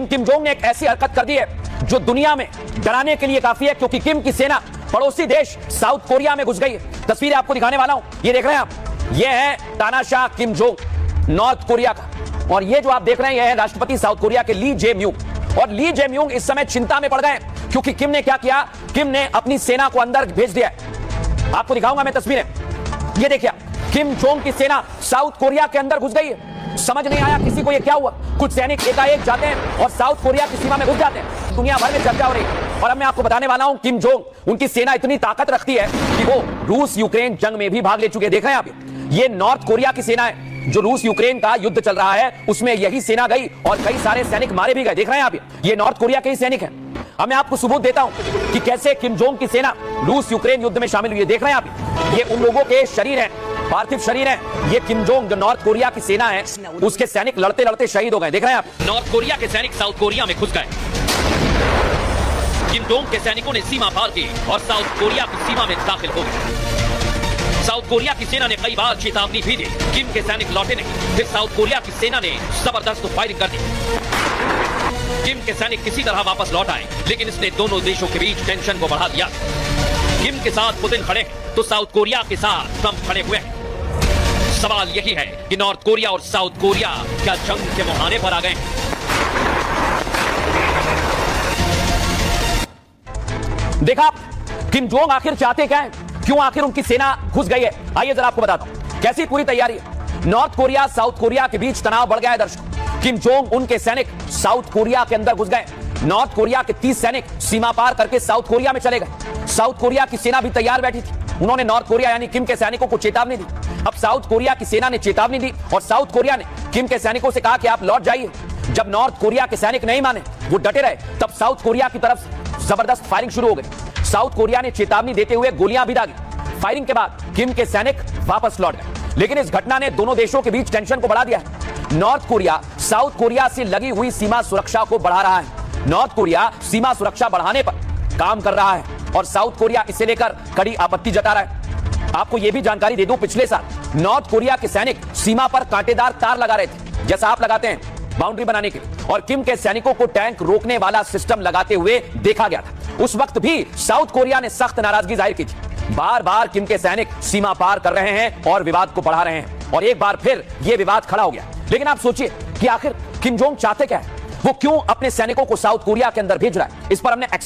Kim Jong ने एक ऐसी हरकत कर दी है जो दुनिया में डराने के लिए काफी है, क्योंकि किम की सेना पड़ोसी देश साउथ कोरिया में घुस गई है। तस्वीरें आपको दिखाने वाला हूं, ये देख रहे हैं आप, ये है तानाशाह किम जोंग नॉर्थ कोरिया का, और ये जो आप देख रहे हैं ये है राष्ट्रपति साउथ कोरिया के ली जे म्यूंग। और ली जे म्यूंग इस समय चिंता में पड़ गए क्योंकि किम ने क्या किया, किम ने अपनी सेना को अंदर भेज दिया है। आपको दिखाऊंगा मैं तस्वीरें, ये देखिए किम जोंग की सेना साउथ कोरिया के अंदर घुस गई है। समझ नहीं आया किसी को ये क्या हुआ, कुछ सैनिक एकाएक जाते हैं और साउथ कोरिया की सीमा में घुस जाते हैं। दुनिया भर में चर्चा हो रही है और अब मैं आपको बताने वाला हूं किम जोंग, उनकी सेना इतनी ताकत रखती है कि वो रूस यूक्रेन जंग में भी भाग ले चुके हैं। देख रहे हैं आप, ये नॉर्थ कोरिया की सेना है, जो रूस यूक्रेन का युद्ध चल रहा है उसमें यही सेना गई और कई सारे सैनिक मारे भी गए। देख रहे हैं आप, ये नॉर्थ कोरिया के ही सैनिक हैं। अब मैं आपको सबूत देता हूं कि कैसे किम जोंग की सेना रूस यूक्रेन युद्ध में शामिल हुई है। देख रहे हैं आप, ये उन लोगों के शरीर हैं, पार्थिव शरीर है। ये किम जोंग जो नॉर्थ कोरिया की सेना है उसके सैनिक लड़ते लड़ते शहीद हो गए। देख रहे हैं आप, नॉर्थ कोरिया के सैनिक साउथ कोरिया में घुस गए। किम जोंग के सैनिकों ने सीमा पार की और साउथ कोरिया की सीमा में दाखिल हो गए। साउथ कोरिया की सेना ने कई बार चेतावनी भी दी, किम के सैनिक लौटे नहीं। फिर साउथ कोरिया की सेना ने जबरदस्त फायरिंग कर दी। किम के सैनिक किसी तरह वापस लौट आए, लेकिन इसने दोनों देशों के बीच टेंशन को बढ़ा दिया। किम के साथ पुतिन खड़े हैं तो साउथ कोरिया के साथ ट्रंप खड़े हुए हैं। सवाल यही है कि नॉर्थ कोरिया और साउथ कोरिया क्या जंग के मुहाने पर आ गए? देखा किम जोंग आखिर चाहते क्या है, क्यों आखिर उनकी सेना घुस गई है? आइए जरा आपको बताता हूं कैसी पूरी तैयारी है। नॉर्थ कोरिया साउथ कोरिया के बीच तनाव बढ़ गया है दर्शकों। किम जोंग उनके सैनिक साउथ कोरिया के अंदर घुस गए। नॉर्थ कोरिया के 30 सैनिक सीमा पार करके साउथ कोरिया में चले गए। साउथ कोरिया की सेना भी तैयार बैठी थी, उन्होंने नॉर्थ कोरिया यानी किम के सैनिकों को चेतावनी दी। अब साउथ कोरिया की सेना ने चेतावनी दी और साउथ कोरिया ने किम के सैनिकों से कहा कि आप लौट जाइए। जब नॉर्थ कोरिया के सैनिक नहीं माने, वो डटे रहे, तब साउथ कोरिया की तरफ जबरदस्त फायरिंग शुरू हो गई। साउथ कोरिया ने चेतावनी देते हुए गोलियां भी दागी। फायरिंग के बाद किम के सैनिक वापस लौट गए, लेकिन इस घटना ने दोनों देशों के बीच टेंशन को बढ़ा दिया है। नॉर्थ कोरिया साउथ कोरिया से लगी हुई सीमा सुरक्षा को बढ़ा रहा है। नॉर्थ कोरिया सीमा सुरक्षा बढ़ाने पर काम कर रहा है और साउथ कोरिया इसे लेकर कड़ी आपत्ति जता रहा है। आपको यह भी जानकारी दे दूं, पिछले साल नॉर्थ कोरिया के सैनिक सीमा पर कांटेदार तार लगा रहे थे, जैसा आप लगाते हैं बाउंड्री बनाने के लिए, और किम के सैनिकों को टैंक रोकने वाला सिस्टम लगाते हुए देखा गया था। उस वक्त भी साउथ कोरिया ने सख्त नाराजगी जाहिर की थी। बार बार किम के सैनिक सीमा पार कर रहे हैं और विवाद को बढ़ा रहे हैं, और एक बार फिर यह विवाद खड़ा हो गया। लेकिन आप सोचिए कि आखिर किम जोंग चाहते क्या है, वो क्यों अपने सैनिकों को साउथ कोरिया के अंदर भेज रहा है? इस पर हमने